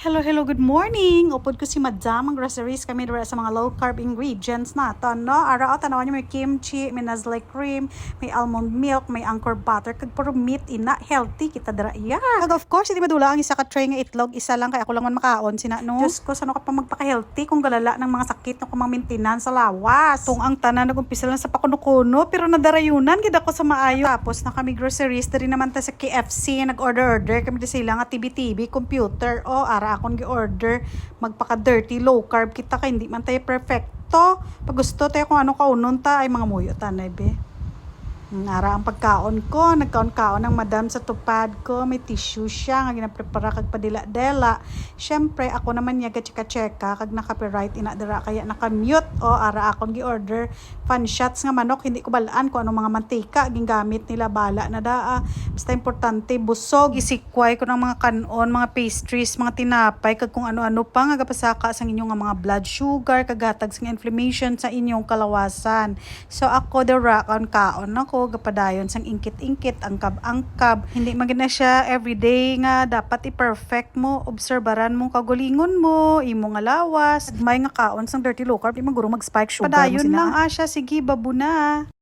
Hello, good morning. Upod ko si Madam, ang groceries kami dira sa mga low carb ingredients naton, no? Araw tanawan niyo may kimchi, may Nestle cream, may almond milk, may Anchor butter, kag puro meat ina healthy kita dira iya. Kag of course, hindi madula ang isa ka tray nga itlog, isa lang kay ako lang man makaon sina no. Diyos ko, sano ka pa magpaka-healthy kung galala ng mga sakit no kumang maintenance sa lawas. Tung ang tanan nagumpisa lang sa pakuno-kuno pero nadarayunan gid ako sa maayo. Tapos na kami groceries diri naman ta sa KFC, nag-order kami di sila nga TV, computer o ara akong gi-order magpaka-dirty low carb kita kay hindi man tayo perfecto. Pag gusto tayo kung ano kaunon ta ay mga muyo tanay be. Ara ang pagkaon ko, nagkaon-kaon ng madam sa tupad ko, may tissue siya nga ginaprepara kag padila-dela. Syempre ako naman niya cheka kag naka-copyright ina dira kaya naka-mute o ara akong gi-order fan shots nga manok, hindi ko balaan kung anong mga mantika gingamit nila, bala na daa. Basta importante busog, isikway ko ng mga kanon, mga pastries, mga tinapay kag kung ano-ano pa nga gapasaka sa inyong mga blood sugar kagatag sa inflammation sa inyong kalawasan. So ako dira kaon ako gapadayon sang ingkit-ingkit, angkab-angkab. Hindi magina siya everyday nga dapat i-perfect mo, obserbaran mo kagulingon mo, imo nga lawas. May nga kaon sang dirty low carb, di maguro mag-spike sugar. Padayon lang asya, sige babu na.